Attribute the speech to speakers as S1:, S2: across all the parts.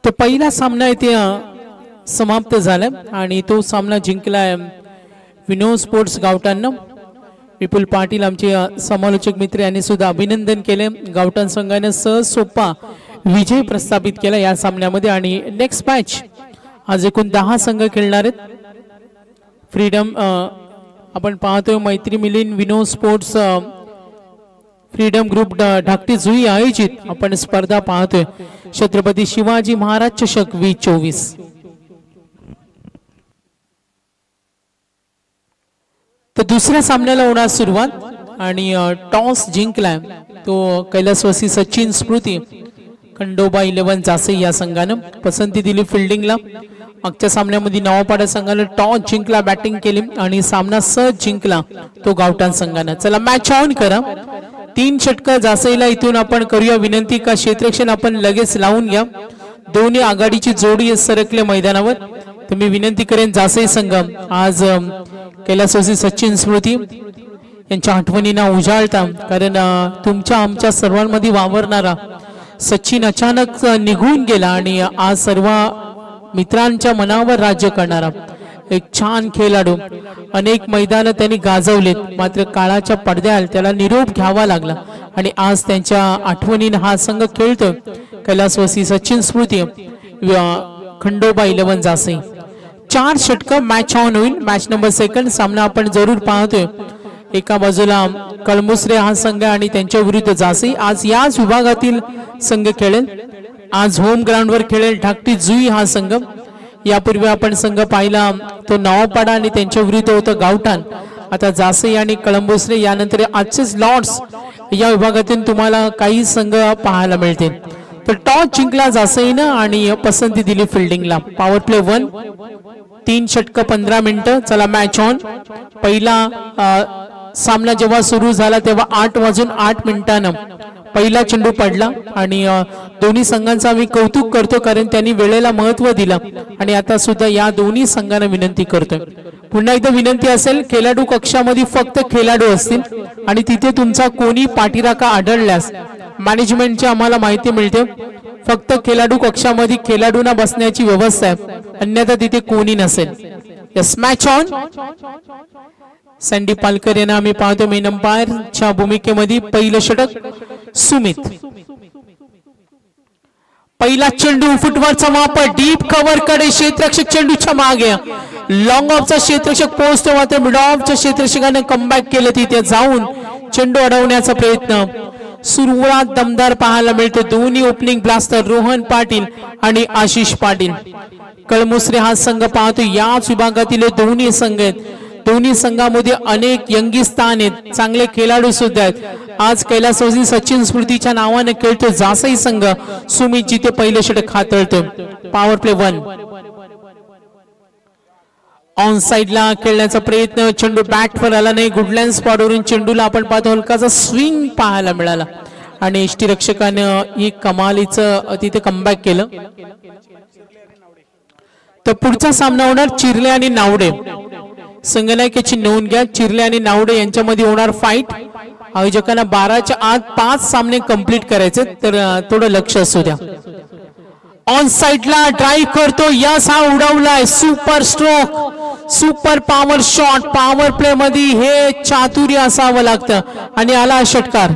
S1: तो पहिला सामना इथे समाप्त झाला आणि तो सामना जिंकला विनोद स्पोर्ट्स गावठाणनं। विपुल पाटील आमचे समालोचक मित्र यांनी सुद्धा अभिनंदन केले। गावठाण संघाने सहज सोपा विजय प्रस्थापित केला या सामन्यामध्ये। आणि नेक्स्ट मॅच आज एकूण 10 संघ खेळणार आहेत। फ्रीडम आपण पाहतोय मैत्री मिलिंद विनोद स्पोर्ट्स फ्रीडम ग्रुप धाकटी जुई आयोजित आपण स्पर्धा पाहतोय छत्रपती शिवाजी महाराज चषक 2024। तर दुसऱ्या सामन्याला होणार सुरुवात आणि टॉस जिंकलाय तो कैलासवासी सचिन स्मृती खंडोबा 11 जासे या संघानं पसंती दिली फिल्डिंगला। मागच्या सामन्यामध्ये नवापाडा संघाने टॉस जिंकला बॅटिंग केली आणि सामना सहज जिंकला तो गावठाण संघानं। चला मॅच ऑन करा। 3 षटक जासईला इथून आपण करूया विनंती का क्षेत्ररक्षण आपण लगेच लावून घ्या। दोन्ही आघाडीची जोडी सरकले मैदानावर। तर मी विनंती करेन जासई संघ आज कैलासवासी सचिन स्मृती यांच्या आठवणींना उजाळता कारण तुमच्या आमच्या सर्वांमध्ये वावरणारा सचिन अचानक निघून गेला आणि आज सर्व मित्रांच्या मनावर राज्य करणारा एक छान खेळाडू। अनेक मैदान त्यांनी गाजवलेत मात्र काळाच्या पडद्याआड त्याला निरोप घ्यावा लागला आणि आज त्यांच्या आठवणीने हा संघ खेळतोय कैलासवासी सचिन स्मृती खंडोबा 11 जासई। 4 षटक मॅच ऑन होईल। मॅच नंबर 2 सामना आपण जरूर पाहतोय। एका बाजूला कळमुसरे हा संघ आणि त्यांच्या विरुद्ध जासई। आज याच विभागातील संघ खेळेल। आज होम ग्राउंडवर खेळेल धाकटी जुई हा संघ। यापूर्वी आपण संघ पाहिला तो नवापाडा आणि त्यांच्या विरुद्ध होतं गावठाण। आता जासई आणि कळंबुसरे यानंतर आजचेच लॉर्ड्स या विभागातून तुम्हाला काही संघ पाहायला मिळतील। तर टॉस जिंकला जासईनं आणि पसंती दिली फिल्डिंगला। पॉवर प्ले 1 3 षटक 15 मिनिटं। चला मॅच ऑन। पहिला सामना जेव्हा सुरू झाला तेव्हा 8:08 पहिला चेंडू पडला आणि दोन्ही संघांचा मी कौतुक करतो कारण त्यांनी वेळेला महत्त्व दिलं आणि आता सुद्धा या दोन्ही संघांना विनंती करतोय पुन्हा एकदा विनंती असेल खेळाडू कक्षामध्ये फक्त खेळाडू असतील आणि तिथे तुमचा कोणी पाठीराखा आढळल्यास मॅनेजमेंटची आम्हाला माहिती मिळते फक्त खेळाडू कक्षामध्ये खेळाडूंना बसण्याची व्यवस्था आहे अन्यथा तिथे कोणी नसेल। Yes match on. Sandy Palkar यांना आम्ही पाहतो मेन अंपायरच्या भूमिकेमध्ये। पहिलं षटक सुमित। पहिला चेंडू फुटवरचा वापर डीप कव्हर कडे क्षेत्ररक्षक चेंडूच्या मागे लॉंग ऑफचा क्षेत्ररक्षक पोहोचतो मात्र मिड ऑफच्या क्षेत्ररक्षकाने कमबॅक केलं तिथे जाऊन चेंडू अडवण्याचा प्रयत्न। सुरुवात दमदार पाहायला मिळते दोन्ही ओपनिंग ब्लास्टर रोहन पाटील आणि आशिष पाटील। कळमुसरे हा संघ पाहतो याच विभागातील दोन्ही संघ आहेत। दोन्ही संघामध्ये अनेक यंगिस्तान आहेत चांगले खेळाडू सुद्धा आहेत। आज कैलासवासी सचिन स्मृतीच्या नावाने खेळतो जासई संघ। सुमित जिथे पहिले षटक हाताळतो। पॉवर प्ले 1 ऑन साइडला खेळण्याचा प्रयत्न चेंडू बॅटवर आला नाही। गुडलँड स्पॉटवरून चेंडूला आपण पाहतो हलकासा स्विंग पाहायला मिळाला आणि यष्टीरक्षकाने ही कमालीचं तिथे कमबॅक केलं। तर पुढचा सामना होणार चिरले आणि नावडे। संगणकाची नोंद घ्या चिरले आणि नावडे यांच्यामध्ये होणार फाईट। आयोजकांना 12च्या आत 5 सामने कंप्लीट करायचे तर थोडं लक्ष असू द्या। ऑन साइडला ड्राइव्ह करतो यस हा उडवलाय super stroke super power shot. Power play मध्ये हे चातुर्य असावं लागतं आणि आला षटकार।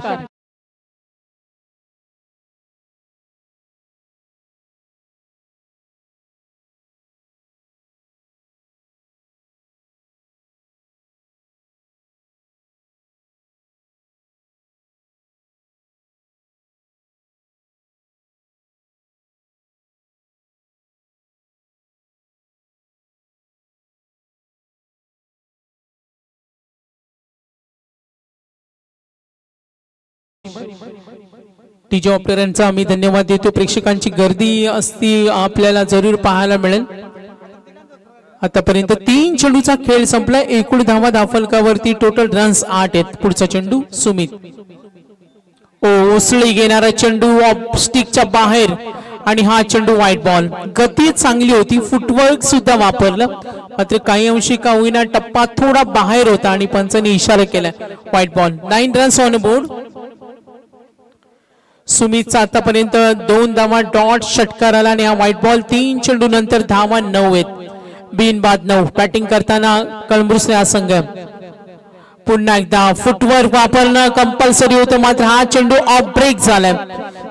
S1: टीजे ऑपरेटरांचा आम्ही धन्यवाद देतो। प्रेक्षकांची गर्दी असती आपल्याला जरूर पाहायला मिळेल। आतापर्यंत 3 चेंडूचा खेळ संपला। एकूण धावा धाफलकावरती टोटल रन्स 8 आहेत। पुढचा चेंडू सुमित ओसळी घेणारा चेंडू ऑफ स्टिकच्या बाहेर आणि हा चेंडू व्हाईट बॉल। गती चांगली होती फुटवर्क सुद्धा वापरलं मात्र काही अंशी का होईना टप्पा थोडा बाहेर होता आणि पंचांनी इशारा केला white ball. 9 runs on board. सुमितचा आतापर्यंत 2 धावा डॉट षटकार आला आणि हा व्हाईट बॉल 3 चेंडू नंतर धावा 9 आहेत बिनबाद 9 बॅटिंग करताना कळंबुसरे हा संघ पुन्हा एकदा फुटवर्क वापरणं कंपल्सरी होतं मात्र हा चेंडू ऑफ ब्रेक झालाय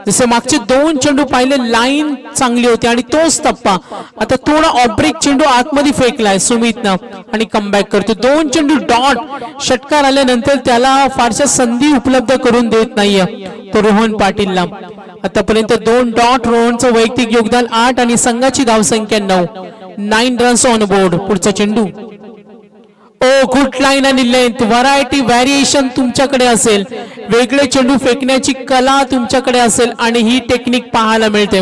S1: जसे मागचे 2 चेंडू पाहिले लाईन चांगली होती आणि तोच टप्पा आता थोडा ऑफ ब्रेक चेंडू आतमध्ये फेकलाय सुमितनं आणि कमबॅक करतो 2 चेंडू डॉट षटकार आल्यानंतर त्याला फारशा संधी उपलब्ध करून देत नाहीये तो रोहन पाटीलला आतापर्यंत 2 डॉट रोहनचं वैयक्तिक योगदान 8 आणि संघाची धावसंख्या 9 रन्स ऑन बोर्ड पुढचा चेंडू ओ गुड लाईन आणि लेंथ व्हरायटी व्हॅरिएशन तुमच्याकडे असेल वेगळे चेंडू फेकण्याची कला तुमच्याकडे असेल आणि ही टेक्निक पाहायला मिळते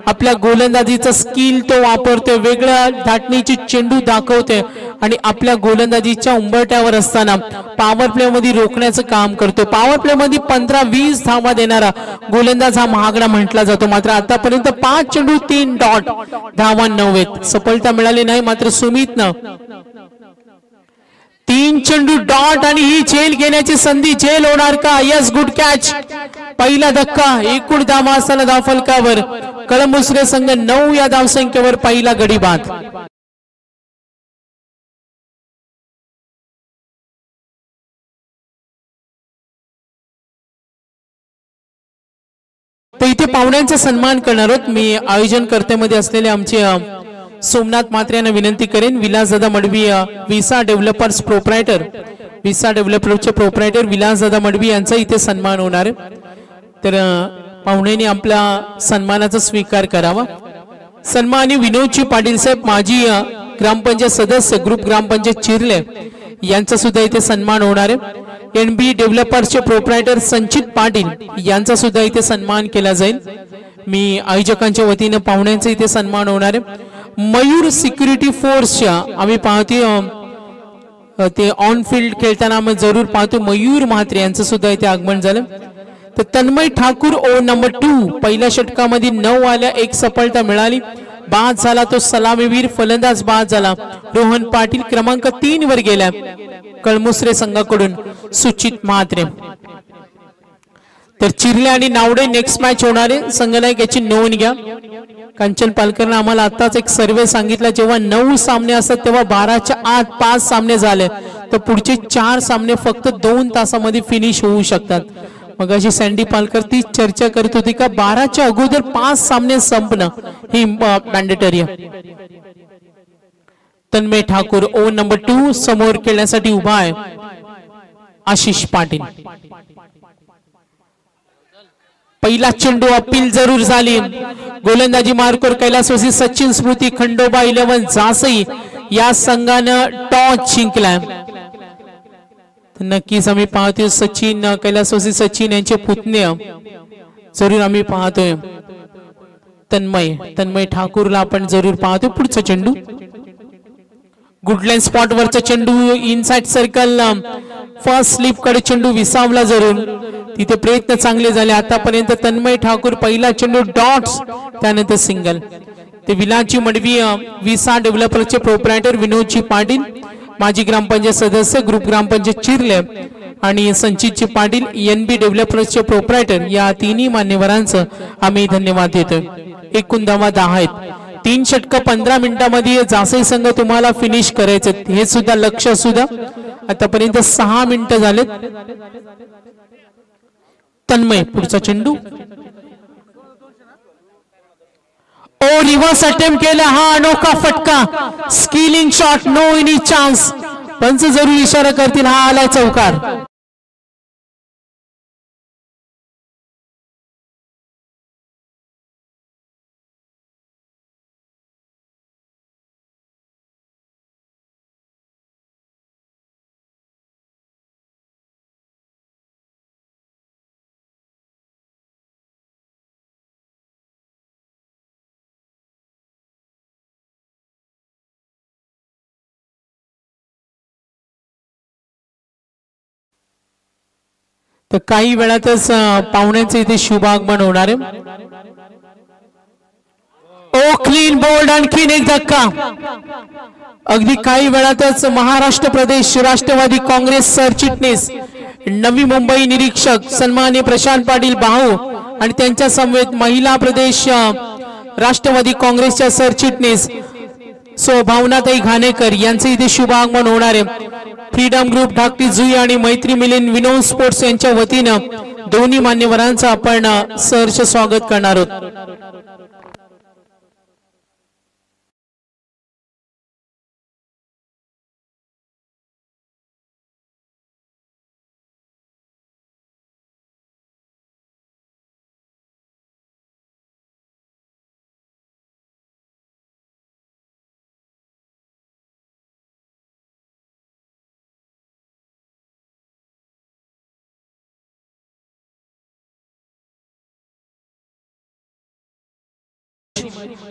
S1: आपल्या गोलंदाजीचा स्किल तो वापरतोय वेगळ्या धाटणीची चेंडू दाखवते आणि आपल्या गोलंदाजीच्या उंबरट्यावर असताना पॉवर प्ले मध्ये रोखण्याचं काम करतो पॉवर प्ले मध्ये 15-20 धावा देणारा गोलंदाज हा महागडा म्हटला जातो मात्र आतापर्यंत 5 चेंडू 3 डॉट धावा 9 आहेत सफलता मिळाली नाही मात्र सुमितनं 3 चेंडू डॉट आणि ही झेल घेण्याची संधी झेल होणार का यस गुड कॅच पहिला धक्का एकूण धावा असताना धावफलकावर कळंबुसरे संघ 9 या धावसंख्येवर पहिला गडी बाद तर इथे पाहुण्यांचा सन्मान करणार आहोत मी आयोजन कर्त्यामध्ये असलेले आमचे सोमनाथ मात्रे यांना विनंती करेन विलासदादा मडवी विसा डेव्हलपर्स प्रोप्रायटर विसा डेव्हलपर्सचे प्रोप्रायटर विलासदादा मडवी यांचा इथे सन्मान होणार आहे तर पाहुण्यांनी आपला सन्मानाचा स्वीकार करावा सन्मानी विनोदजी पाटील साहेब माजी ग्रामपंचायत सदस्य ग्रुप ग्रामपंचायत चिरले यांचा सुद्धा इथे सन्मान होणार आहे एनबी डेव्हलपर्सचे प्रोप्रायटर संचित पाटील यांचा सुद्धा इथे सन्मान केला जाईल मी आयोजकांच्या वतीने पाहुण्यांचा इथे सन्मान होणार आहे मयूर सिक्युरिटी फोर्सच्या आम्ही पाहतोय ते ऑन फील्ड खेळताना आम्ही जरूर पाहतो मयूर म्हात्रे यांचं सुद्धा इथे आगमन झालं तर तन्मय ठाकूर ओ नंबर 2 पहिल्या षटकामध्ये 9 आल्या 1 सफलता मिळाली बाद झाला तो सलामीवीर फलंदाज बाद झाला रोहन पाटील क्रमांक 3 वर गेला कळमुसरे संघाकडून सुचित म्हात्रे तर चिरले आणि नावडे नेक्स्ट मॅच होणारे संघनायक याची नोंद घ्या कांचन पालकरने आम्हाला आताच एक सर्वे सांगितला जेव्हा 9 सामने असतात तेव्हा 12च्या आत 5 सामने झाले तर पुढचे 4 सामने फक्त 2 तासामध्ये फिनिश होऊ शकतात मग अशी सँडी पालकर ती चर्चा करत होती का 12च्या अगोदर 5 सामने संपणं ही मॅन्डेटरी आहे तन्मय ठाकूर ओ नंबर 2 समोर खेळण्यासाठी उभा आहे आशिष पाटील पहिला चेंडू अपील जरूर झाली गोलंदाजी मार्कवर कैलासवासी सचिन स्मृती खंडोबा 11 जासई या संघानं टॉस जिंकलाय नक्कीच आम्ही पाहतोय सचिन कैलासवासी सचिन यांचे पुतणे जरूर आम्ही पाहतोय तन्मय ठाकूरला आपण जरूर पाहतोय पुढचा चेंडू गुडलाईन स्पॉट वरचा चेंडू इनसाइड सर्कल फर्स्ट स्लिप कडे चेंडू विसावला जरूर तिथे प्रयत्न चांगले झाले आतापर्यंत तन्मय ठाकूर पहिला चेंडू डॉट्स त्यानंतर सिंगल ते विलाची मडवी विसा डेव्हलपर्सचे प्रोप्रायटर विनोदजी पाटील माजी ग्रामपंचायत सदस्य ग्रुप ग्रामपंचायत चिरले आणि संचितजी पाटील एनबी डेव्हलपर्सचे प्रोप्रायटर या तिन्ही मान्यवरांचं आम्ही धन्यवाद देतोय एकूण धावा 10 आहेत 3 षटक 15 मिनिटांमध्ये जासई संघ तुम्हाला फिनिश करायचं हे सुद्धा लक्ष असू द्या आतापर्यंत 6 मिनिटं झालेत तन्मय पुढचा चेंडू ओ रिव्हर्स अटेम्प्ट केला हा अनोखा फटका स्किलिंग शॉट नो एनी चान्स पंच जरूर इशारा करतील हा आलाय चौकार तर काही वेळातच पाहुण्यांचे इथे शुभागमन होणार आहे ओ क्लीन बोल्ड आणखीन एक धक्का अगदी काही वेळातच महाराष्ट्र प्रदेश राष्ट्रवादी काँग्रेस सरचिटणीस नवी मुंबई निरीक्षक सन्माननीय प्रशांत पाटील भाऊ आणि त्यांच्या समवेत महिला प्रदेश राष्ट्रवादी काँग्रेसच्या सरचिटणीस सो भावनाताई घाणेकर यांचे इथे शुभ आगमन होणार आहे। फ्रीडम ग्रुप धाकटी जुई आणि मैत्री मिलिंद विनोद स्पोर्ट्स यांच्या वतीने दोन्ही मान्यवरांचं आपण सहर्ष स्वागत करणार आहोत।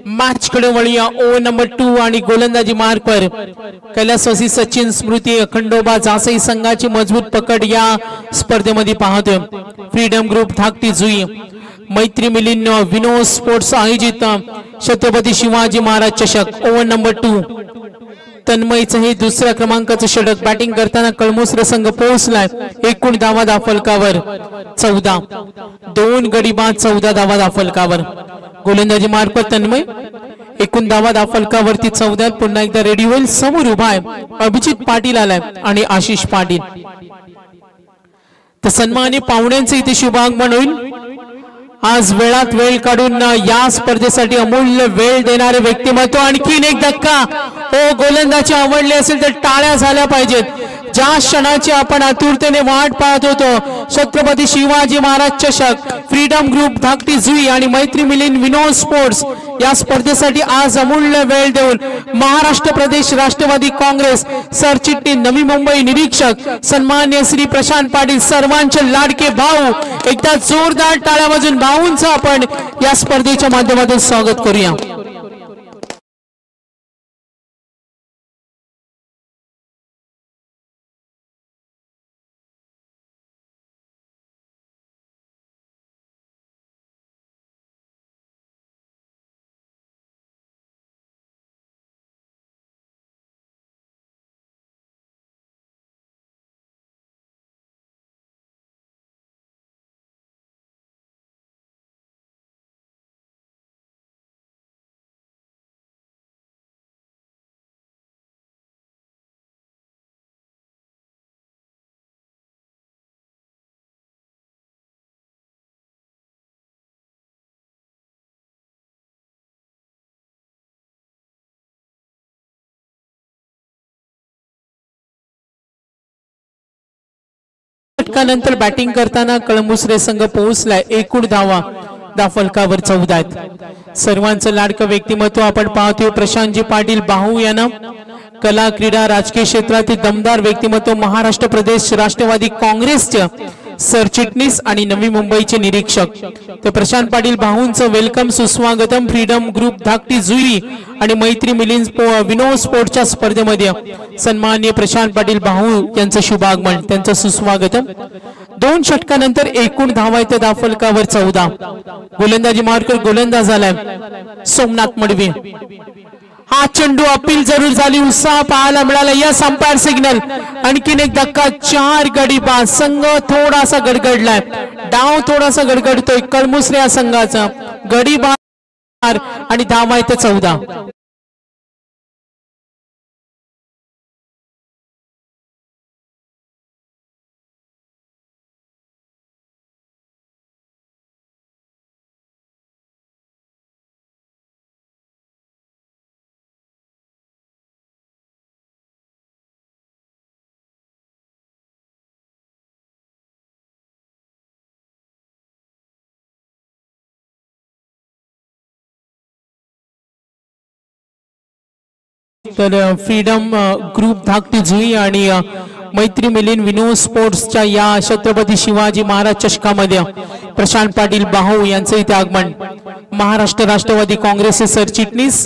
S1: मॅच कडे वळूया। ओव्हर नंबर 2 आणि गोलंदाजी मार्कवर कैलासवासी सचिन स्मृती खंडोबा जासई संघाची मजबूत पकड या स्पर्धेमध्ये पाहतोय। फ्रीडम ग्रुप धाकटी जुई मैत्री मिलिंद विनोद स्पोर्ट्स आयोजित छत्रपती शिवाजी महाराज चषक। ओव्हर नंबर 2 तन्मयचं हे दुसऱ्या क्रमांकाचं षटक। बॅटिंग करताना कळमुसरे संघ पोहोचलाय। एकूण धावा फलकावर 14, 2 गडी बाद 14 धावा फलकावर। गोलंदाजी मार्फत तन्मय एकूण धावा फलकावरती 14। पुन्हा एकदा रेडी होईल। समोर उभा आहे अभिजित पाटील आलाय आणि आशिष पाटील। तर सन्मानी पाहुण्यांचे इथे शुभ आगमन होईल। आज वेळात वेळ काढून या स्पर्धेसाठी अमूल्य वेळ देणारे व्यक्तिमत्व। आणखीन एक धक्का ओ गोलंदाजी आवडले असेल तर टाळ्या झाल्या पाहिजेत। ज्या क्षणाची आपण आतुरतेने वाट पाहत होतो छत्रपती शिवाजी महाराज चषक फ्रीडम ग्रुप धाकटी जुई आणि मैत्री मिलिंद विनोद स्पोर्ट्स या स्पर्धेसाठी आज अमूल्य वेळ देऊन महाराष्ट्र प्रदेश राष्ट्रवादी काँग्रेस सरचिटणीस नवी मुंबई निरीक्षक सन्मान्य श्री प्रशांत पाटील सर्वांचे लाडके भाऊ एकदा जोरदार टाळ्या वाजून भाऊंचं आपण या स्पर्धेच्या माध्यमातून स्वागत करूया। नंतर बॅटिंग करताना कळमुसरे संघ पोहोचलाय। एकूण धावा फलकावर 14 आहेत। सर्वांचं लाडकं व्यक्तिमत्व आपण पाहतोय प्रशांतजी पाटील भाऊ यांना कला क्रीडा राजकीय क्षेत्रातील दमदार व्यक्तिमत्व महाराष्ट्र प्रदेश राष्ट्रवादी काँग्रेसचे सरचिटणीस आणि नवी मुंबईचे निरीक्षक। तर प्रशांत पाटील भाऊंचं वेलकम सुस्वागतम। फ्रीडम ग्रुप धाकटी जुई आणि मैत्री मिलिंद विनोद स्पोर्ट्सच्या स्पर्धेमध्ये सन्माननीय प्रशांत पाटील भाऊ यांचं शुभ आगमन त्यांचं सुस्वागतम। 2 षटकानंतर एकूण धावा येते दाफलकावर 14। गोलंदाजी मार्कर गोलंदाज झालाय सोमनाथ मडवी। हा चेंडू अपील जरूर झाली उत्साह पाहायला मिळाला। Yes umpire signal. आणखीन एक धक्का 4 गडी बाद। संघ थोडासा गडगडलाय डाव थोडासा गडगडतोय कळमुसरे या संघाचा गडी बाद आणि धावा येते 14। तर फ्रीडम ग्रुप धाकटी जुई आणि मैत्री मिलिंद विनोद स्पोर्ट्सच्या या छत्रपती शिवाजी महाराज चषकामध्ये प्रशांत पाटील भाऊ यांचे इथे आगमन। महाराष्ट्र राष्ट्रवादी काँग्रेसचे सरचिटणीस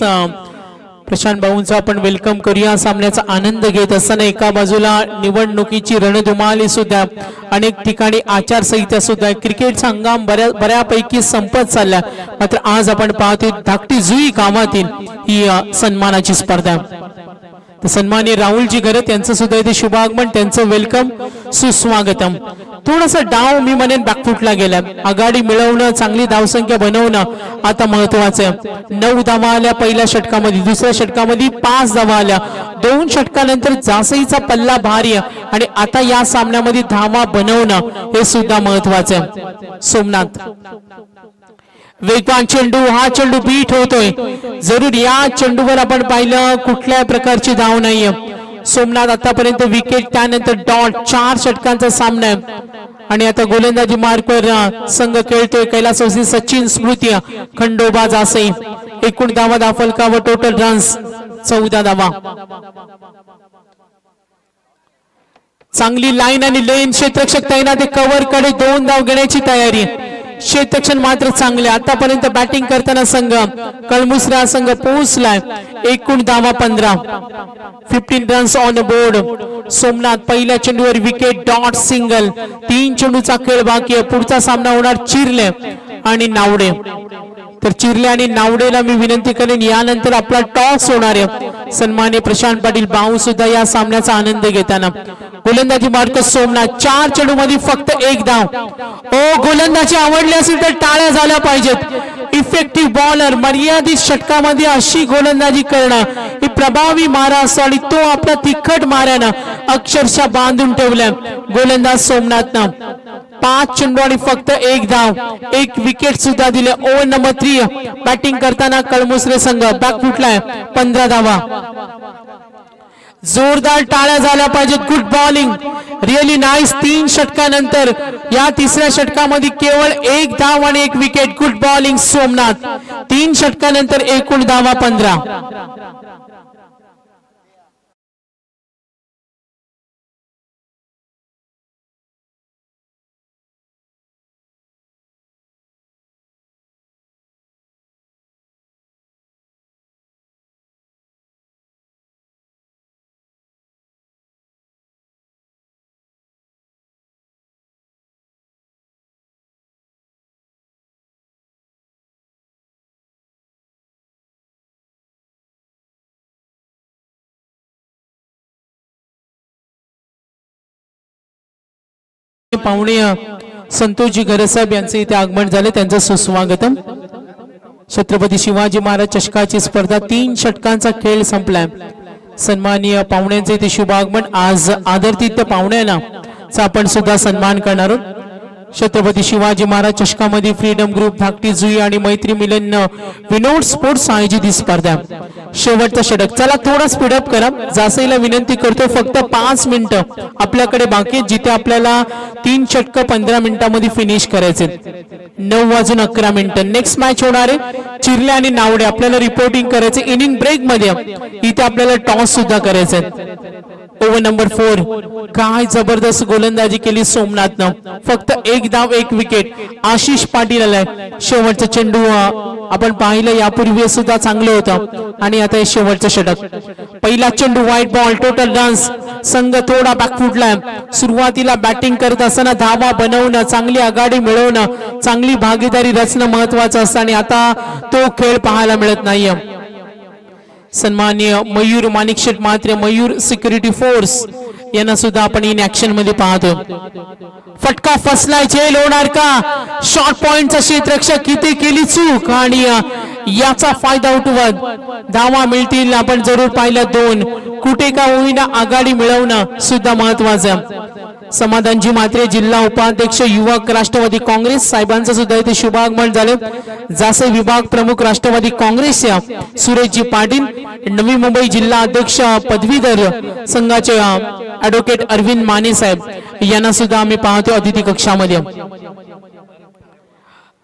S1: प्रशांत भाऊंचा आपण वेलकम करूया। सामन्याचा आनंद घेत असताना एका बाजूला निवडणुकीची रणधुमाळी सुद्धा अनेक ठिकाणी आचारसंहिता सुद्धा क्रिकेटचा हंगाम बऱ्यापैकी संपत चालला। मात्र आज आपण पाहतोय धाकटी जुई गावातील ही सन्मानाची स्पर्धा। तर सन्माननीय राहुलजी घरत यांचं सुद्धा इथे शुभ आगमन त्यांचं वेलकम सुस्वागतम। थोडासा डाव मी म्हणेन बॅकफुटला गेला. आघाडी मिळवणं, चांगली धावसंख्या बनवणं आता महत्वाचं आहे. 9 धावा आल्या पहिल्या षटकामध्ये, दुसऱ्या षटकामध्ये 5 धावा आल्या. 2 षटकानंतर जासईचा पल्ला भारी आणि आता या सामन्यामध्ये धावा बनवणं हे सुद्धा महत्वाचं आहे. सोमनाथ वेगवान चेंडू, हा चेंडू बीट होतोय. जरूर या चेंडूवर आपण पाहिलं कुठल्या प्रकारची धाव नाहीये. सोमनाथ आतापर्यंत विकेट, त्यानंतर डॉट, 4 षटकांचा सामना आहे. आणि आता गोलंदाजी मार्कवर संघ खेळतोय कैलासवासी सचिन स्मृती, खंडोबा जासई. एकूण धावा दाफलका व टोटल रन्स 14 धावा. चांगली लाईन आणि लेन, क्षेत्ररक्षक तैनात, कव्हर कडे 2 धाव घेण्याची तयारी. क्षेत्ररक्षण मात्र चांगले. आतापर्यंत बॅटिंग करताना संघ कळमुसरा संघ पोहोचलाय. एकूण धावा 15, 15 रन्स ऑन बोर्ड. सोमनाथ पहिल्या चेंडूवर विकेट, डॉट, सिंगल. 3 चेंडूचा खेळ बाकी आहे. पुढचा सामना होणार चिरले आणि नावडे. तर चिरले आणि नावडेला मी विनंती करेन यानंतर आपला टॉस होणार आहे. सन्मान्य प्रशांत पाटील भाऊ सुद्धा या सामन्याचा आनंद घेताना. गोलंदाजी मार्क सोमनाथ, 4 चेंडू मध्ये फक्त 1 धाव. ओ गोलंदाजी आवडली असेल तर टाळ्या झाल्या पाहिजेत. इफेक्टिव्ह बॉलर, मर्यादित षटकामध्ये अशी गोलंदाजी करणं ही प्रभावी मारा असतो आणि तो आपल्या तिखट माऱ्यानं अक्षरशः बांधून ठेवलाय गोलंदाज सोमनाथनं. 5 चेंडू आणि फक्त 1 धाव, 1 विकेट सुद्धा दिले. ओव्हर नंबर 3 बॅटिंग करताना कळमुसरे संघ बॅक फुटलाय. 15 धावा. जोरदार टाळ्या झाल्या पाहिजेत. Good bowling, really nice. 3 षटकानंतर या तिसऱ्या षटकामध्ये केवळ 1 धाव आणि 1 विकेट. Good bowling Somnath. 3 षटकानंतर एकूण धावा 15. पाहुणे संतोषजी घरसाहेब यांचे इथे आगमन झाले, त्यांचं सुस्वागतम. छत्रपती शिवाजी महाराज चषकाची स्पर्धा 3 षटकांचा खेळ संपलाय. सन्माननीय पाहुण्यांचे इथे शुभ आगमन. आज आदरातिथ्य पाहुण्यांना आपण सुद्धा सन्मान करणार आहोत. छत्रपती शिवाजी महाराज चषकामध्ये फ्रीडम ग्रुप, धाकटी जुई आणि मैत्री मिलन विनोद स्पोर्ट्स आयोजित ही स्पर्धा. शेवटचं षटक, चला थोडा स्पीडअप करा. जासईला विनंती करतो फक्त 5 मिनिटं आपल्याकडे बाकी, जिथे आपल्याला 3 षटक 15 मिनिटांमध्ये फिनिश करायचे. 9:11 नेक्स्ट मॅच होणार आहे चिरले आणि नावडे. आपल्याला रिपोर्टिंग करायचे इनिंग ब्रेक मध्ये. इथे आपल्याला टॉस सुद्धा करायचे. ओव्हर नंबर 4, काय जबरदस्त गोलंदाजी केली सोमनाथनं. फक्त 1 धाव 1 विकेट. आशिष पाटील आलाय. शेवटचा चेंडू आपण पाहिलं यापूर्वी सुद्धा चांगलं होतं आणि आता हे शेवटचं षटक. पहिला चेंडू व्हाईट बॉल, टोटल रन्स. संघ थोडा बॅकफुटलाय. सुरुवातीला बॅटिंग करत असताना धावा बनवणं, चांगली आघाडी मिळवणं, चांगली भागीदारी रचणं महत्वाचं असतं आणि आता तो खेळ पाहायला मिळत नाहीये. सन्माननीय मयूर माणिकशेठ मात्रे, मयूर सिक्युरिटी फोर्स यांना सुद्धा आपण इन ऍक्शन मध्ये पाहतो. फटका फसलाय, झेल होणार का? शॉर्ट पॉइंटचा क्षेत्ररक्षक किती केली चूक आणि याचा फायदा उठवत धावा मिळतील. आपण जरूर पाहिलं 2, कुठे का होईना आघाडी मिळवणं सुद्धा महत्वाचं. समाधानजी मात्रे, जिल्हा उपाध्यक्ष युवक राष्ट्रवादी काँग्रेस साहेबांचं सुद्धा इथे शुभागमन झाले. जासई विभाग प्रमुख राष्ट्रवादी काँग्रेसच्या सुरेशजी पाटील, नवी मुंबई जिल्हा अध्यक्ष पदवीधर संघाचे ऍडव्होकेट अरविंद माने साहेब यांना सुद्धा आम्ही पाहतो अतिथी कक्षामध्ये.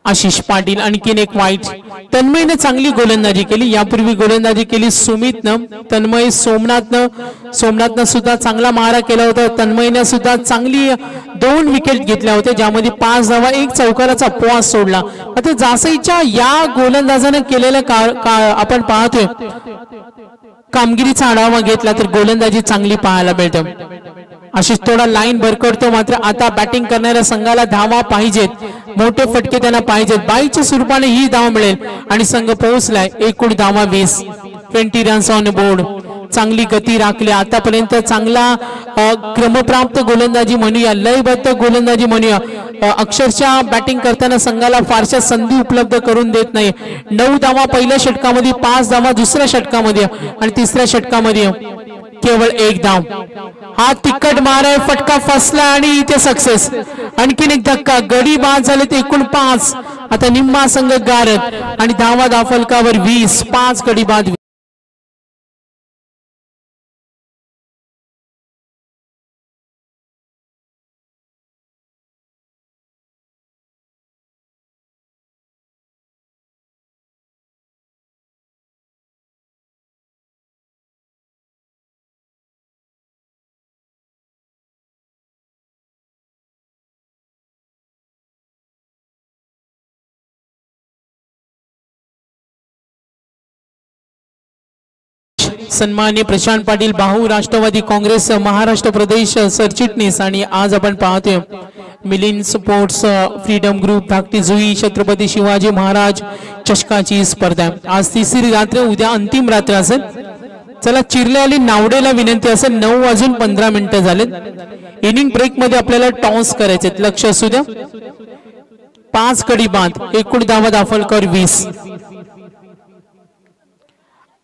S1: आशिष पाटील, आणखीन एक वाईट. तन्मयने चांगली गोलंदाजी केली. यापूर्वी गोलंदाजी केली सुमितनं. तन्मय सोमनाथनं सुद्धा चांगला मारा केला होता. तन्मयने सुद्धा चांगली 2 विकेट घेतल्या होत्या, ज्यामध्ये 5 धावा 1 चौकाराचा पॉस सोडला. आता जासईच्या या गोलंदाजाने केलेलं आपण पाहतोय कामगिरीचा आढावा घेतला तर गोलंदाजी चांगली पाहायला मिळते. आशिष थोडा लाईन भरकटतो, मात्र आता बॅटिंग करणाऱ्या संघाला धावा पाहिजेत, मोठे फटके त्यांना पाहिजेत. 22च्या स्वरूपाने ही धाव मिळेल आणि संघ पोहोचलाय. एकूण धावा 20, 20 रन्स ऑन बोर्ड. चांगली गती राखली आतापर्यंत चांगला क्रमप्राप्त गोलंदाजी म्हणूया लयबद्ध गोलंदाजी म्हणूया अक्षरशः बॅटिंग करताना संघाला फारशा संधी उपलब्ध करून देत नाही 9 धावा पहिल्या षटकामध्ये 5 धावा दुसऱ्या षटकामध्ये आणि तिसऱ्या षटकामध्ये केवळ 1 धाव हा तिखट मार आहे फटका फसला आणि इथे सक्सेस आणखीन एक धक्का गडी बाद झाले ते एकूण 5 आता निम्मा संघ गारद आणि धावा धावफलकावर 20 5 गडी बाद सन्माननीय प्रशांत पाटील बाहू राष्ट्रवादी काँग्रेस महाराष्ट्र प्रदेश सरचिटणीस आणि आज आपण पाहतोय Milind sports freedom group Dhakti जुई छत्रपती शिवाजी महाराज चषकाची स्पर्धा आज तिसरी रात्र उद्या अंतिम रात्र असेल चला चिरलेली नावडेला विनंती असेल 9:15 झालेत इनिंग ब्रेक मध्ये आपल्याला टॉस करायचे लक्ष असू द्या 5 गडी बाद एकूण धावा धावफलकावर 20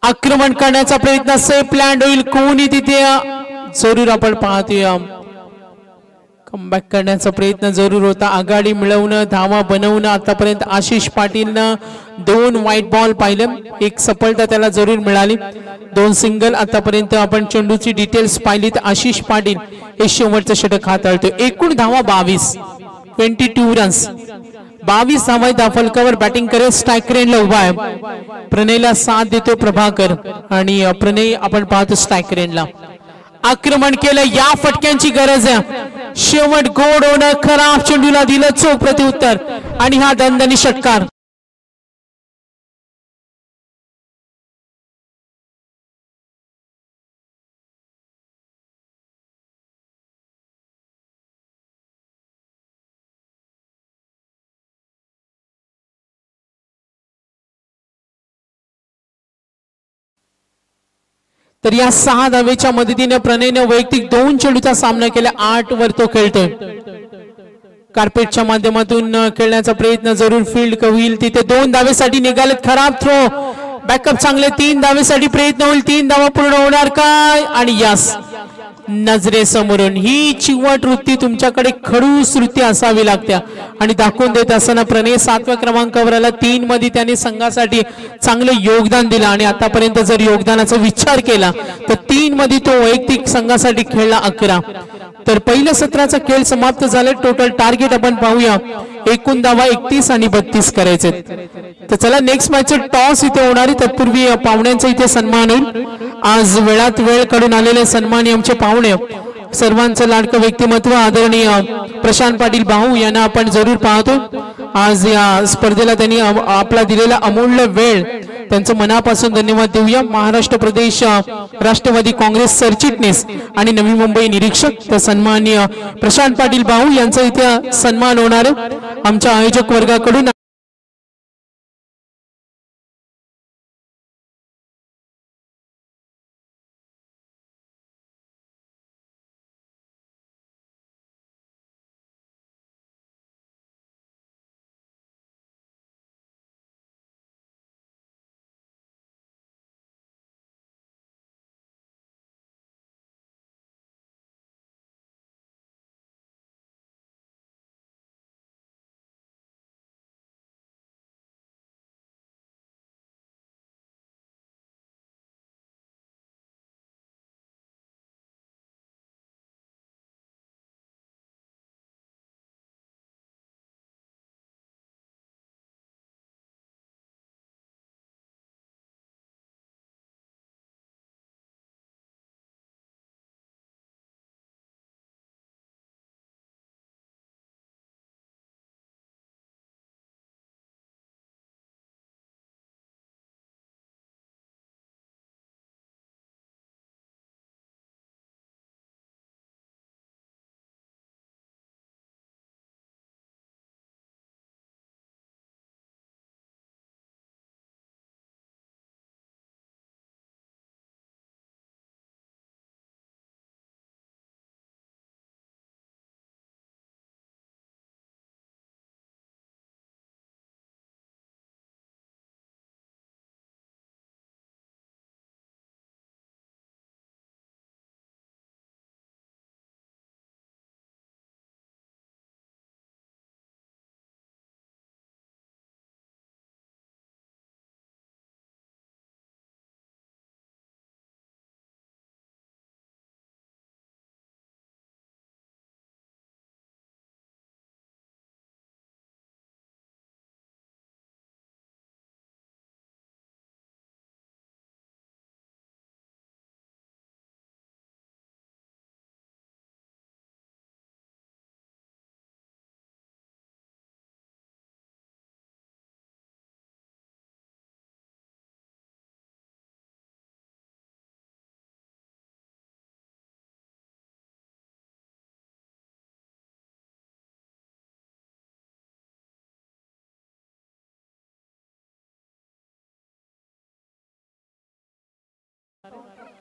S1: आक्रमण करण्याचा प्रयत्न सेफ लँड होईल कोणी तिथे जरूर आपण पाहतोय कमबॅक करण्याचा प्रयत्न जरूर होता आघाडी मिळवणं धावा बनवणं आतापर्यंत आशिष पाटीलनं 2 व्हाईट बॉल पाहिले एक सफलता त्याला जरूर मिळाली 2 सिंगल आतापर्यंत आपण चेंडूची डिटेल्स पाहिली तर आशिष पाटील हे शेवटचं षटक हाताळतो एकूण धावा 22 रन्स 22 धावा धावफलकावर बॅटिंग करेल स्ट्राइक रेंजला उभा आहे प्रणयला साथ देतो प्रभाकर आणि प्रणय आपण पाहतो स्ट्राइक रेंजला आक्रमण केलं या फटक्यांची गरज आहे शेवट गोड होणं खराब चेंडूला दिलं चोख प्रत्युत्तर आणि हा दणदणी षटकार तर या 6 धावेच्या मदतीने प्रणयने वैयक्तिक 2 चेंडूचा सामना केला 8 वर तो खेळतोय कार्पेटच्या माध्यमातून खेळण्याचा प्रयत्न जरूर फील्ड होईल तिथे 2 धावेसाठी निघालेत खराब थ्रो बॅकअप चांगले 3 धावेसाठी प्रयत्न होईल 3 धावा पूर्ण होणार काय आणि यस नजरेसमोरून ही चिवट वृत्ती तुमच्याकडे खडूस वृत्ती असावी लागते आणि दाखवून देत असताना प्रणय 7व्या क्रमांकावर आला 3 मध्ये त्याने संघासाठी चांगले योगदान दिलं आणि आतापर्यंत जर योगदानाचा विचार केला तर 3 मध्ये तो वैयक्तिक संघासाठी खेळला 11 तर पहिल्या सत्राचा खेळ समाप्त झाला टोटल टार्गेट आपण पाहूया एकूण धावा 31 आणि 32 करायचे तर चला नेक्स्ट मॅच टॉस इथे होणार आहे तत्पूर्वी पाहुण्यांचा इथे सन्मान होईल आज वेळात वेळ काढून आलेले सन्मानी आमचे पाहुणे सर्वांचं लाडकं व्यक्तिमत्व आदरणीय प्रशांत पाटील बाहू यांना आपण जरूर पाहतो आज या स्पर्धेला त्यांनी आपला दिलेला अमूल्य वेळ त्यांचं मनापासून धन्यवाद देऊया महाराष्ट्र प्रदेश राष्ट्रवादी काँग्रेस सरचिटणीस आणि नवी मुंबई निरीक्षक तर सन्माननीय प्रशांत पाटील बाहू यांचा इथे सन्मान होणार आमच्या आयोजक वर्गाकडून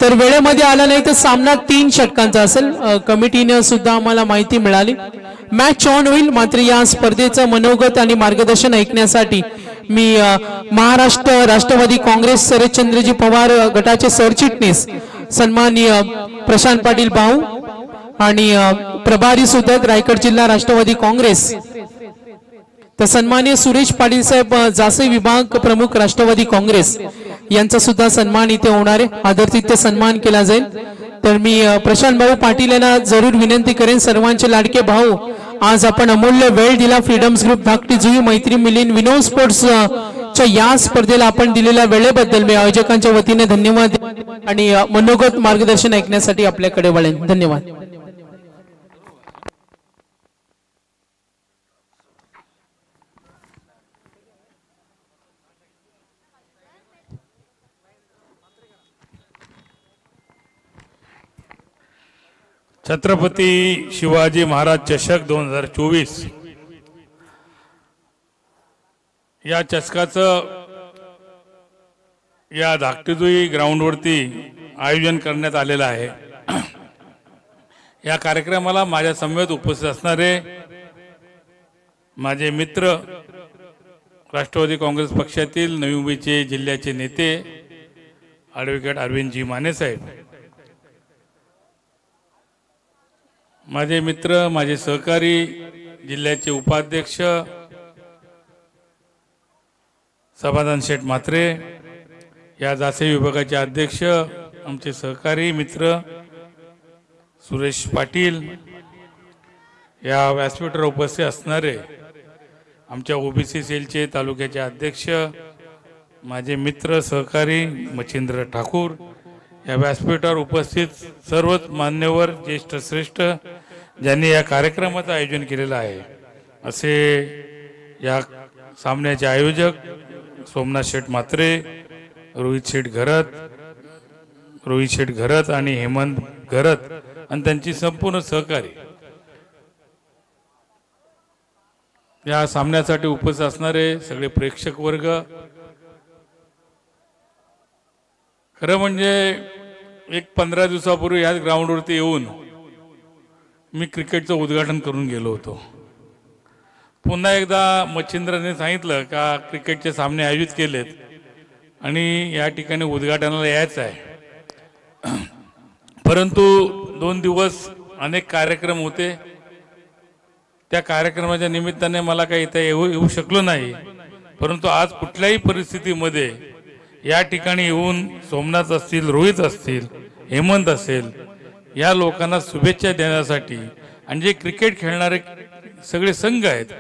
S1: तर वेळेमध्ये आला नाही तर सामना 3 षटकांचा असेल. कमिटीने सुद्धा आम्हाला माहिती मिळाली. मॅच ऑन होईल. मात्र या स्पर्धेचं मनोगत आणि मार्गदर्शन ऐकण्यासाठी मी महाराष्ट्र राष्ट्रवादी काँग्रेस शरदचंद्रजी पवार गटाचे सरचिटणीस सन्माननीय प्रशांत पाटील भाऊ आणि प्रभारी सुदत रायगड जिल्हा राष्ट्रवादी काँग्रेस तर सन्माननीय सुरेश पाटील साहेब जासे विभाग प्रमुख राष्ट्रवादी काँग्रेस यांचा सुद्धा सन्मान इथे होणार आहे. आदरातिथ्य सन्मान केला जाईल. तर मी प्रशांत भाऊ पाटील यांना जरूर विनंती करेन, सर्वांचे लाडके भाऊ आज आपण अमूल्य वेळ दिला. फ्रीडम्स ग्रुप धाकटी जुई मैत्री मिलिंद विनोद स्पोर्ट्स च्या या स्पर्धेला आपण दिलेल्या वेळेबद्दल मी आयोजकांच्या वतीने धन्यवाद आणि मनोगत मार्गदर्शन ऐकण्यासाठी आपल्याकडे वळेन. धन्यवाद.
S2: छत्रपती शिवाजी महाराज चषक 2024 या चषकाचं या धाकटीजुई ग्राउंडवरती आयोजन करण्यात आलेलं आहे. या कार्यक्रमाला माझ्या समवेत उपस्थित असणारे माझे मित्र राष्ट्रवादी काँग्रेस पक्षातील नवी मुंबईचे जिल्ह्याचे नेते ॲडव्होकेट अरविंदजी माने साहेब, माझे मित्र माझे सहकारी जिल्ह्याचे उपाध्यक्ष समाधान शेठ म्हात्रे, या जासे विभागाचे अध्यक्ष आमचे सहकारी मित्र सुरेश पाटील, या व्यासपीठावर उपस्थित असणारे आमच्या ओबीसी सेलचे तालुक्याचे अध्यक्ष माझे मित्र सहकारी मच्छिंद्र ठाकूर, या व्यासपीठावर उपस्थित सर्वच मान्यवर ज्येष्ठ श्रेष्ठ ज्यांनी या कार्यक्रमाचं आयोजन केलेलं आहे, असे या सामन्याचे आयोजक सोमनाथ शेठ म्हात्रे, रोहित शेठ घरत आणि हेमंत घरत आणि त्यांची संपूर्ण सहकारी, या सामन्यासाठी उपस्थित असणारे सगळे प्रेक्षक वर्ग. खरं म्हणजे एक 15 दिवसापूर्वी याच ग्राउंडवरती येऊन मी क्रिकेटचं उद्घाटन करून गेलो होतो. पुन्हा एकदा मच्छिंद्रने सांगितलं का क्रिकेटचे सामने आयोजित केलेत आणि या ठिकाणी उद्घाटनाला यायचं आहे. परंतु 2 दिवस अनेक कार्यक्रम होते. त्या कार्यक्रमाच्या निमित्ताने मला काही इथे येऊ शकलो नाही. परंतु आज कुठल्याही परिस्थितीमध्ये या ठिकाणी येऊन सोमनाथ असतील, रोहित असतील, हेमंत असेल, या लोकांना शुभेच्छा देण्यासाठी आणि जे क्रिकेट खेळणारे सगळे संघ आहेत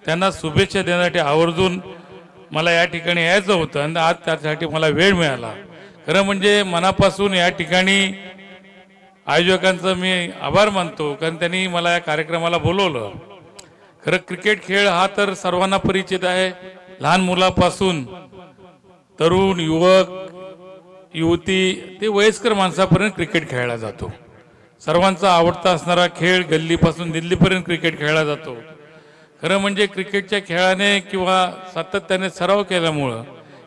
S2: त्यांना शुभेच्छा देण्यासाठी आवर्जून मला या ठिकाणी यायचं होतं आणि आज त्यासाठी मला वेळ मिळाला. खरं म्हणजे मनापासून या ठिकाणी आयोजकांचं मी आभार मानतो, कारण त्यांनी मला या कार्यक्रमाला बोलवलं. खरं क्रिकेट खेळ हा तर सर्वांना परिचित आहे. लहान मुलापासून तरुण युवक युवती ते वयस्कर माणसापर्यंत क्रिकेट खेळला जातो. सर्वांचा आवडता असणारा खेळ, गल्लीपासून दिल्लीपर्यंत क्रिकेट खेळला जातो. खरं म्हणजे क्रिकेटच्या खेळाने किंवा सातत्याने सराव केल्यामुळं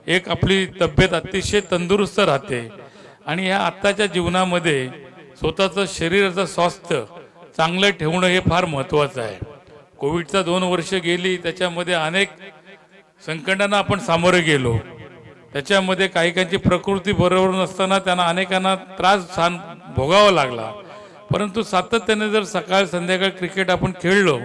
S2: एक आपली तब्येत अतिशय तंदुरुस्त राहते आणि ह्या आत्ताच्या जीवनामध्ये स्वतःचं शरीराचं स्वास्थ्य चांगलं ठेवणं हे फार महत्त्वाचं आहे. कोविडचा 2 वर्ष गेली, त्याच्यामध्ये अनेक संकटांना आपण सामोरे गेलो. त्याच्यामध्ये काहीकांची प्रकृती बरोबर नसताना त्यांना अनेकांना त्रास भोगावा लागला. परंतु सातत्याने जर सकाळ संध्याकाळ क्रिकेट आपण खेळलो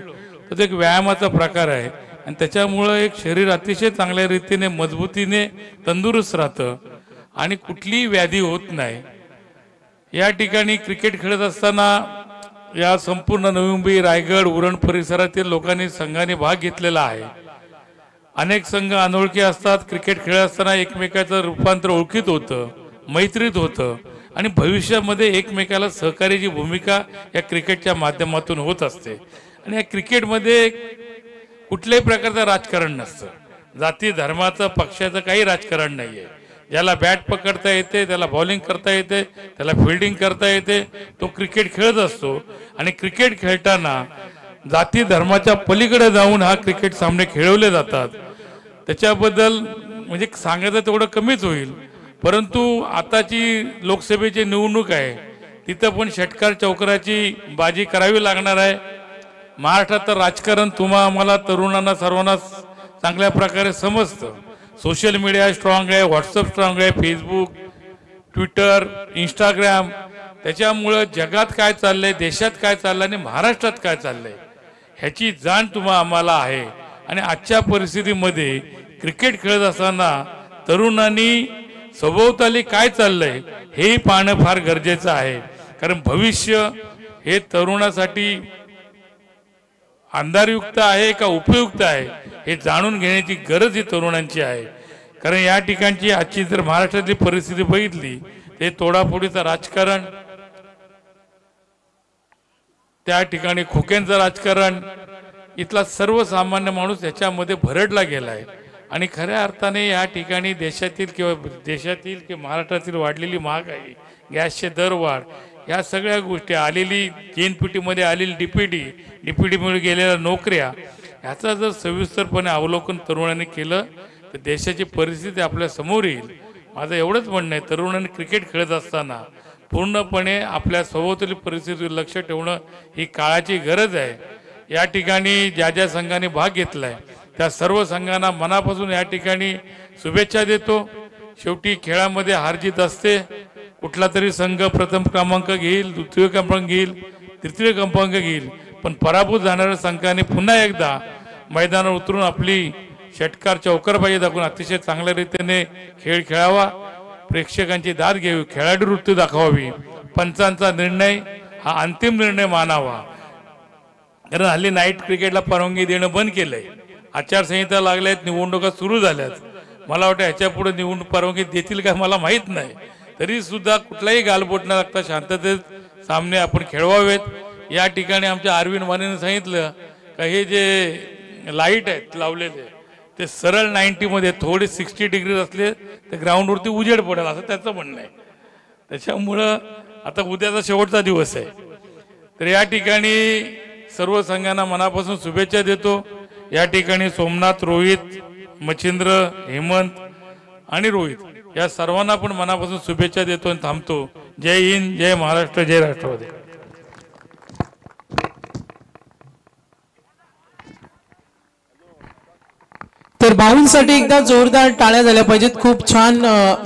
S2: तर तो एक व्यायामाचा प्रकार आहे आणि त्याच्यामुळं एक शरीर अतिशय चांगल्या रीतीने मजबूतीने तंदुरुस्त राहतं आणि कुठलीही व्याधी होत नाही. या ठिकाणी क्रिकेट खेळत असताना या संपूर्ण नवी मुंबई, रायगड, उरण परिसरातील लोकांनी संघाने भाग घेतलेला आहे. अनेक संघ अनोळखी असतात. क्रिकेट खेळत असताना एकमेकाचं रूपांतर ओळखीत होतं, मैत्रीत होतं आणि भविष्यामध्ये एकमेकाला सहकार्याची भूमिका या क्रिकेटच्या माध्यमातून होत असते. आणि या क्रिकेटमध्ये कुठल्याही प्रकारचं राजकारण नसतं. जाती धर्माचं पक्षाचं काही राजकारण नाही आहे. ज्याला बॅट पकडता येते, त्याला बॉलिंग करता येते, त्याला फिल्डिंग करता येते, तो क्रिकेट खेळत असतो. आणि क्रिकेट खेळताना जाती धर्माच्या पलीकडे जाऊन हा क्रिकेट सामने खेळवले जातात. त्याच्याबद्दल म्हणजे सांगायचं तेवढं कमीच होईल. परंतु आताची लोकसभेची निवडणूक आहे, तिथं पण षटकार चौकाराची बाजी करावी लागणार आहे. महाराष्ट्रात राजकारण तुम्हा आम्हाला तरुणांना सर्वांना चांगल्या प्रकारे समजतं. सोशल मीडिया स्ट्रॉंग आहे, व्हॉट्सअप स्ट्रॉंग आहे, फेसबुक, ट्विटर, इंस्टाग्राम. त्याच्यामुळं जगात काय चाललंय, देशात काय चाललंय आणि महाराष्ट्रात काय चाललंय ह्याची जाण तुम्हा आम्हाला आहे. आणि आजच्या परिस्थितीमध्ये क्रिकेट खेळत असताना तरुणांनी सभोवताली काय चाललंय हे पाहणं फार गरजेचं आहे. कारण भविष्य हे तरुणासाठी अंधारयुक्त आहे का उपयुक्त आहे हे जाणून घेण्याची गरज ही तरुणांची आहे. कारण या ठिकाणची आजची जर महाराष्ट्रातली परिस्थिती बघितली ते तोडाफोडीचं राजकारण, त्या ठिकाणी खोक्यांचं राजकारण, इथला सर्वसामान्य माणूस याच्यामध्ये भरडला गेलाय. आणि खऱ्या अर्थाने या ठिकाणी देशातील किंवा महाराष्ट्रातील वाढलेली महागाई, गॅसचे दरवाढ, या सगळ्या गोष्टी, आलेली जेएनपीटीमध्ये आलेली डीपीटीमुळे गेलेल्या नोकऱ्या, ह्याचा जर सविस्तरपणे अवलोकन तरुणांनी केलं तर देशाची परिस्थिती आपल्या समोर येईल. माझं एवढंच म्हणणं आहे, तरुणांनी क्रिकेट खेळत असताना पूर्णपणे आपल्या सभोवताली परिस्थितीवर लक्ष ठेवणं ही काळाची गरज आहे. या ठिकाणी ज्या ज्या संघाने भाग घेतलाय त्या सर्व संघांना मनापासून या ठिकाणी शुभेच्छा देतो. शेवटी खेळामध्ये हारजीत असते. कुठला तरी संघ प्रथम क्रमांक घेईल, द्वितीय क्रमांक घेईल, तृतीय क्रमांक घेईल, पण पराभूत जाणाऱ्या संघाने पुन्हा एकदा मैदानावर उतरून आपली षटकार चौकारबाजी दाखवून अतिशय चांगल्या रीतीने खेळ खेळावा, प्रेक्षकांची दाद घ्यावी, खेळाडू वृत्ती दाखवावी, पंचांचा निर्णय हा अंतिम निर्णय मानावा. कारण हल्ली नाईट क्रिकेटला परवानगी देणं बंद केलंय. आचारसंहिता लागल्यात, निवडणुका सुरू झाल्यात. मला वाटतं ह्याच्या पुढे निवडणूक परवानगी देतील का मला माहीत नाही. तरी सुद्धा कुठलाही गालबोट न लागता शांततेत सामने आपण खेळवावेत. या ठिकाणी आमच्या अरविंद मानेने सांगितलं का हे जे लाईट आहेत लावलेले ते सरळ 90 मध्ये, थोडे 60 डिग्री असले तर ग्राउंडवरती उजेड पडेल असं त्याचं म्हणणं आहे. त्याच्यामुळं आता उद्याचा शेवटचा दिवस आहे. तर या ठिकाणी सर्व संघांना मनापासून शुभेच्छा देतो. या ठिकाणी सोमनाथ, रोहित, मच्छिंद्र, हेमंत आणि रोहित या सर्वांना पण मनापासून शुभेच्छा देतो आणि थांबतो. जय हिंद, जय महाराष्ट्र, जय राष्ट्रवादी.
S1: तर भाऊंसाठी एकदा जोरदार टाळ्या झाल्या पाहिजेत. खूप छान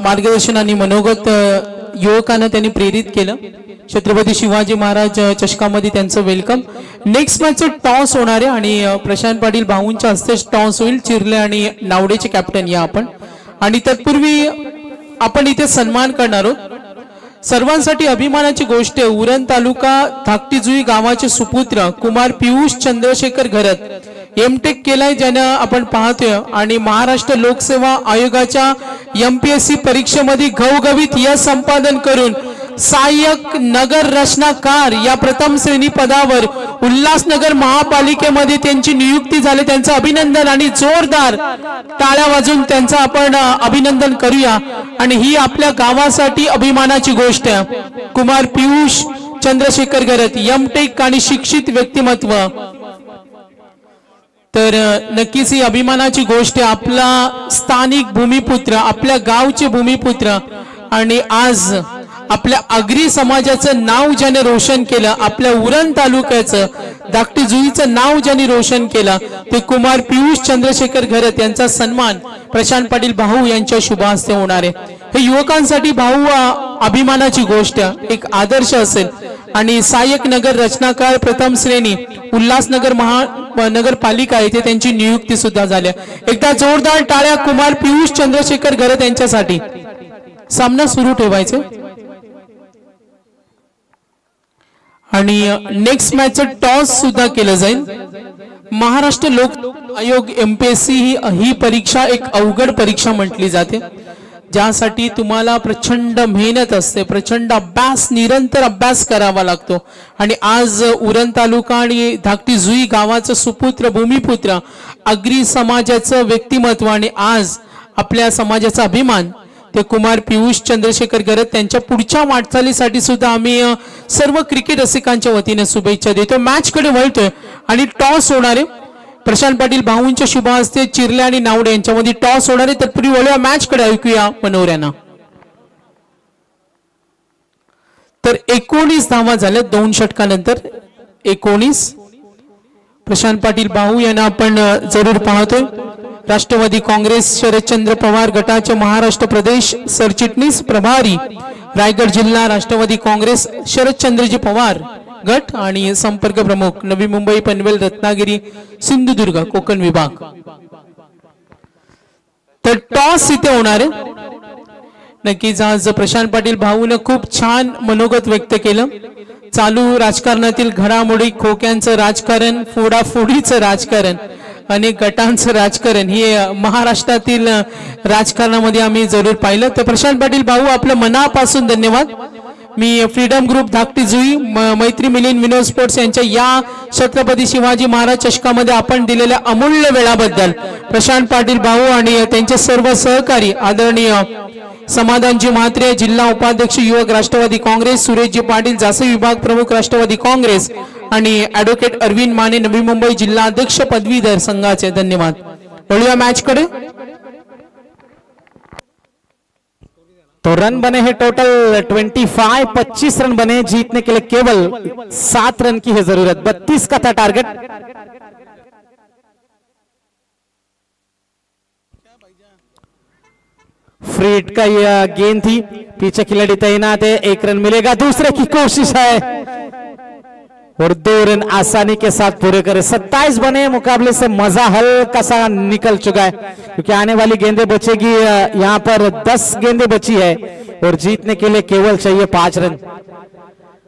S1: मार्गदर्शन आणि मनोगत युवकांना त्यांनी प्रेरित केलं. छत्रपती शिवाजी महाराज चषकामध्ये त्यांचं वेलकम. नेक्स्ट मॅच टॉस होणार आहे आणि प्रशांत पाटील भाऊंच्या हस्ते टॉस होईल. चिरले आणि नावडेचे कॅप्टन या आपण. आणि तत्पूर्वी आपण इथे सन्मान करणार आहोत. सर्वांसाठी अभिमानाची गोष्ट आहे, उरण तालुका धाकटीजुई गावाचे सुपुत्र कुमार पियुष चंद्रशेखर घरत एमटेक केलाय ज्यानं आपण पाहतोय. आणि महाराष्ट्र लोकसेवा आयोगाच्या MPSC परीक्षेमध्ये घवघवीत यश संपादन करून सहाय्यक नगर रचनाकार या प्रथम श्रेणी पदावर उल्हासनगर महापालिकेमध्ये त्यांची नियुक्ती झाली. त्यांचं अभिनंदन आणि जोरदार टाळ्या वाजवून त्यांचं आपण अभिनंदन करूया. आणि ही आपल्या गावासाठी अभिमानाची गोष्ट आहे. कुमार पियुष चंद्रशेखर घरत एमटेक आणि शिक्षित व्यक्तिमत्व. तर नक्कीच ही अभिमानाची गोष्ट आहे. आपला स्थानिक भूमिपुत्र, आपल्या गावचे भूमिपुत्र आणि आज आपल्या आगरी समाजाचं नाव ज्याने रोशन केलं, आपल्या उरण तालुक्याचं धाकटीजुईचं नाव ज्याने रोशन केलं ते कुमार पियुष चंद्रशेखर घरत यांचा सन्मान प्रशांत पाटील भाऊ यांच्या शुभ हस्ते होणार आहे. हे युवकांसाठी भाऊ अभिमानाची गोष्ट, एक आदर्श असेल. आणि सहाय्यक नगर रचनाकार प्रथम श्रेणी उल्हासनगर महानगरपालिका येथे त्यांची नियुक्ती सुद्धा झाली. एकदा जोरदार टाळ्या कुमार पियुष चंद्रशेखर घरत यांच्यासाठी. सामना सुरू ठेवायचे आणि नेक्स्ट मॅच टॉस सुद्धा केलं जाईल. महाराष्ट्र लोक आयोग MPSC ही परीक्षा एक अवघड परीक्षा म्हटली जाते, ज्यासाठी तुम्हाला प्रचंड मेहनत असते, प्रचंड अभ्यास, निरंतर अभ्यास करावा लागतो. आणि आज उरण तालुका आणि धाकटीजुई गावाचं सुपुत्र भूमिपुत्र, आगरी समाजाचं व्यक्तिमत्व आणि आज आपल्या समाजाचा अभिमान ते कुमार पियुष चंद्रशेखर घरत त्यांच्या पुढच्या वाटचालीसाठी सुद्धा आम्ही सर्व क्रिकेट रसिकांच्या वतीने शुभेच्छा देतो. मॅच कडे वळतोय आणि टॉस होणार आहे. प्रशांत पाटील भाऊंच्या शुभ हस्ते चिरले आणि नावडे यांच्यामध्ये टॉस होणार आहे. तत्पूर्वी वळूया मॅच कडे, ऐकूया मनोऱ्यांना. तर 19 धावा झाल्या 2 षटकानंतर 19. प्रशांत पाटील भाऊ यांना आपण जरूर पाहतोय. राष्ट्रवादी काँग्रेस शरदचंद्र पवार गटाचे महाराष्ट्र प्रदेश सरचिटणीस प्रभारी रायगड जिल्हा राष्ट्रवादी काँग्रेस शरदचंद्रजी पवार गट आणि संपर्क प्रमुख नवी मुंबई पनवेल रत्नागिरी सिंधुदुर्ग कोकण विभाग. तर टॉस इथे होणार आहे. नक्कीच आज प्रशांत पाटील भाऊने खूप छान मनोगत व्यक्त केलं. चालू राजकारणातील घडामोडी, खोक्यांचं राजकारण, फोडाफोडीचं राजकारण, अनेक गटांचं राजकारण हे महाराष्ट्रातील राजकारणामध्ये आम्ही जरूर पाहिलं. तर प्रशांत पाटील भाऊ आपलं मनापासून धन्यवाद. मी फ्रीडम ग्रुप धाकटी जुई मैत्री मिलिंद विनोद स्पोर्ट्स यांच्या या छत्रपती शिवाजी महाराज चषकामध्ये आपण दिलेल्या अमूल्य वेळाबद्दल प्रशांत पाटील भाऊ आणि त्यांचे सर्व सहकारी आदरणीय समाधानजी म्हात्रे जिल्हा उपाध्यक्ष युवक राष्ट्रवादी काँग्रेस, सुरेशजी पाटील जासे विभाग प्रमुख राष्ट्रवादी काँग्रेस आणि ॲडव्होकेट अरविंद माने नवी मुंबई जिल्हा अध्यक्ष पदवीधर संघाचे धन्यवाद. वळूया मॅच कडे.
S3: तो रन बने हैं टोटल 25 रन बने. जीतने के लिए केवल 7 रन की है जरूरत. 32 का था टारगेट. फ्री हिट का यह गेंद थी. पीछे खिलाड़ी तैनात है. 1 रन मिलेगा. दूसरे की कोशिश है और 2 रन आसानी के साथ पूरे करे. 27 बने. मुकाबले से मजा हल्का सा निकल चुका है क्योंकि आने वाली गेंदें बचेगी. यहाँ पर 10 गेंदें बची है और जीतने के लिए केवल चाहिए 5 रन.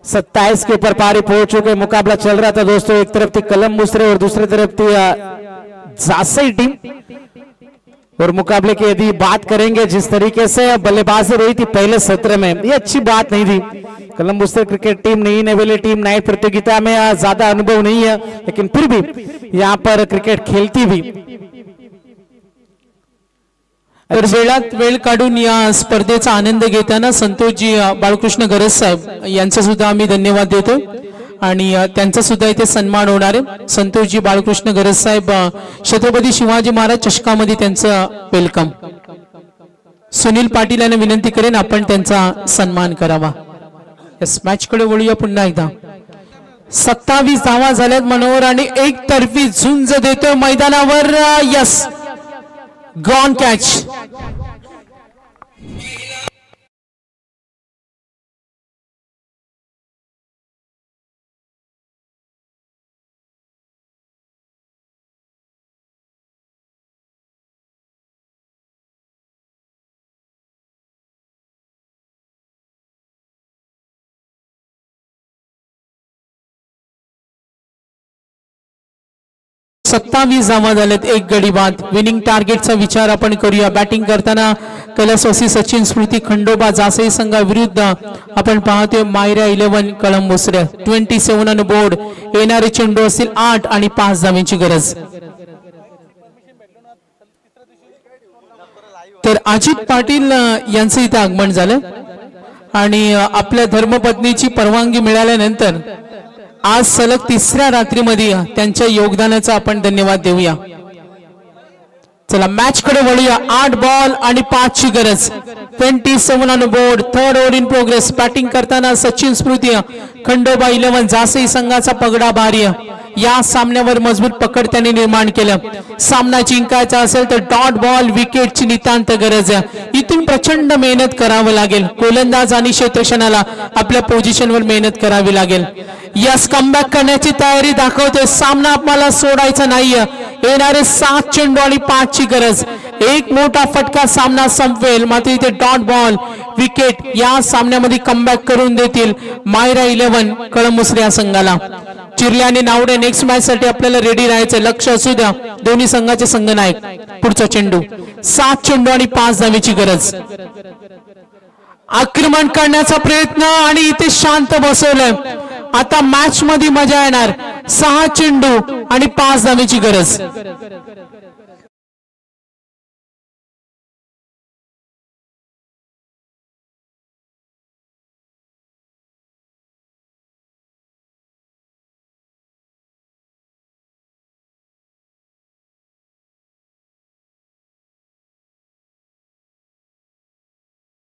S3: 27 के ऊपर पारी पहुंच चुके. मुकाबला चल रहा था दोस्तों. एक तरफ थी कलम मुसरे और दूसरी तरफ थी जासई टीम. और मुकाबले की यदि बात करेंगे जिस तरीके से बल्लेबाजी रही थी पहले सत्र में, ये अच्छी बात नहीं थी. कोलंबस क्रिकेट टीम नई नवेली टीम नाइट प्रतियोगिता में ज्यादा अनुभव नहीं है, लेकिन फिर भी यहाँ पर क्रिकेट खेलती भी.
S1: तर वेळात वेळ काढून या स्पर्धेचा आनंद घेताना संतोषजी बाळकृष्ण गरज साहेब यांचा सुद्धा आम्ही धन्यवाद देतो आणि त्यांचा सुद्धा इथे सन्मान होणार आहे. संतोषजी बाळकृष्ण गरज साहेब छत्रपती शिवाजी महाराज चषकामध्ये त्यांचं वेलकम. सुनील पाटील यांना विनंती करेन आपण त्यांचा सन्मान करावा. यस, मॅच कडे वळूया पुन्हा एकदा. 27 धावा झाल्यात मनोहर आणि एक तर्फी झुंज देतोय मैदानावर. Yes, gone catch. सत्तावीस धावा झाल्यात, एक गडी बाद. विनिंग टार्गेटचा विचार आपण करूया. बॅटिंग करताना कैलासवासी सचिन स्मृती खंडोबा जासई संघाविरुद्ध आपण पाहतोय मायरा 11 कळंब मुसरे. 27 on board. येणारे चेंडू असतील 8 आणि 5 धावांची गरज. तर अजित पाटील यांचं इथे आगमन झालं आणि आपल्या धर्मपत्नीची परवानगी मिळाल्यानंतर आज सलग तिसऱ्या रात्रीमध्ये त्यांच्या योगदानाचा आपण धन्यवाद देऊया. चला मॅच कडे वळूया. 8 बॉल आणि 5 ची गरज. 27 on board. 3rd over in progress. Batting करताना सचिन स्मृती खंडोबा 11 जासई संघाचा पगडा भारी. या सामन्यावर मजबूत पकड त्यांनी निर्माण केलं. सामना जिंकायचा असेल तर डॉट बॉल विकेटची नितांत गरज आहे. इथून प्रचंड मेहनत करावं लागेल. गोलंदाज आणि क्षेत्रक्षणाला आपल्या पोझिशनवर मेहनत करावी लागेल. यस, कमबॅक करण्याची तयारी दाखवते. सामना आपल्याला सोडायचा नाहीये. येणारे 7 चेंडू आणि 5 ची गरज. एक मोठा फटका सामना संपवेल, मात्र इथे डॉट बॉल विकेट या सामन्यामध्ये कमबॅक करून देतील मायरा 11 कळंब मुसरे या संघाला. चिरल्याने नावडे नेक्स्ट मॅच साठी आपल्याला रेडी राहायचं. लक्ष असू द्या दोन्ही संघाचे संघनायक. पुढचा चेंडू. 7 चेंडू आणि 5 धावेची गरज. आक्रमण करण्याचा प्रयत्न आणि इथे शांत बसवलंय. आता मॅच मध्ये मजा येणार. 6 चेंडू आणि 5 धावेची गरज.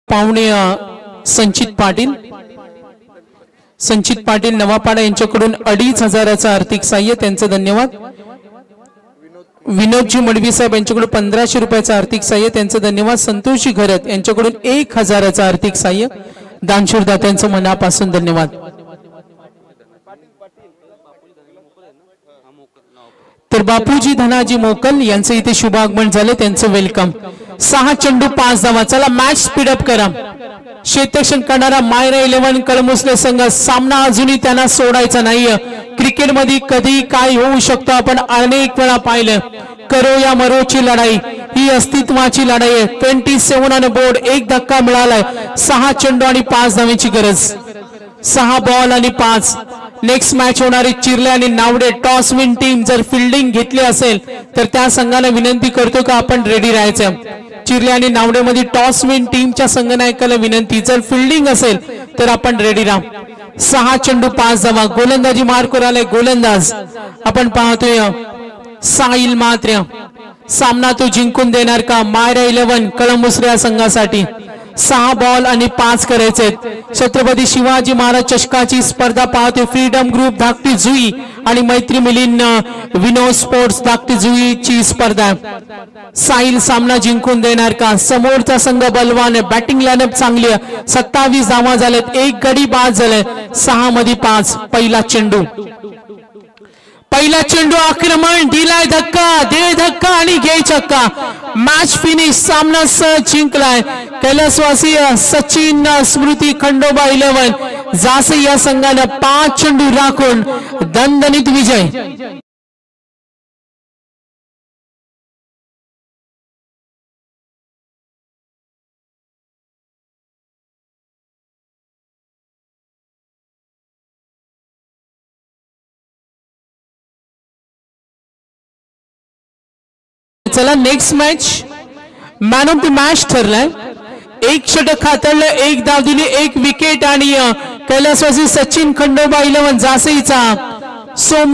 S1: पाहुणे संचित पाटील संचित पाटील नवापाडा यांच्याकडून 2500 आर्थिक सहाय्य, त्यांचं धन्यवाद. विनोदजी मडवी साहेब यांच्याकडून 1500 रुपयाचं आर्थिक सहाय्य, त्यांचं धन्यवाद. संतोषजी घरत यांच्याकडून 1000 आर्थिक सहाय्य, दानशूरदात्यांचं मनापासून धन्यवाद. तर बापूजी धनाजी मोकल यांचं इथे शुभ आगमन झालं, त्यांचं वेलकम. 6 चेंडू 5 धावा. चला मॅच स्पीडअप करा. क्षेत्ररक्षण करणारा मायरा 11 कळमुसले संघ, सामना अजूनही त्यांना सोडायचा नाहीये. क्रिकेटमध्ये कधी काय होऊ शकतो आपण अनेक वेळा पाहिलं. करो या मरोची लढाई ही अस्तित्वाची लढाई आहे. 27 ऑन बोर्ड, एक धक्का मिळालाय. 6 चेंडू आणि 5 धावेची गरज. 6 बॉल आणि 5. नेक्स्ट मॅच होणारी चिरले आणि नावडे टॉस विन टीम जर फिल्डिंग घेतली असेल तर त्या संघाला विनंती करतो का आपण रेडी राहायचं. चिरले आणि नावडे मध्ये टॉस विन टीमच्या संघनायकाला विनंती, जर फिल्डिंग असेल तर आपण रेडी राहा. 6 चेंडू 5 धावा. गोलंदाजी मार्कवर आलाय गोलंदाज आपण पाहतोय साहिल मात्र. सामना तो जिंकून देणार का मायरा 11 कळमुसरे या संघासाठी. 6 बॉल आणि 5 करायचे. छत्रपती शिवाजी महाराज चषकाची स्पर्धा पाहते. फ्रीडम ग्रुप धाकटी जुई आणि मैत्री मिलिंद विनोद स्पोर्ट्स धाकटी जुईची स्पर्धा. साहिल सामना जिंकून देणार का. समोरचा संघ बलवान, बॅटिंग लाईनअप चांगली आहे. 27 धावा झाल्यात, एक गडी बाद झालाय. 6 मध्ये 5. पहिला चेंडू आक्रमण, दिलाय धक्का, दे धक्का आणि घे चक्का. Match finish. सामना सहज जिंकलाय कैलासवासी सचिन स्मृती खंडोबा 11 जासे या संघानं 5 चेंडू राखून दणदणीत विजय. चला next match man of the match ठरलाय. 1 षटक हाताळलं, 1 धाव दिली, 1 विकेट आणि कैलासवासी सचिन खंडोबा 11 जासेचा सोम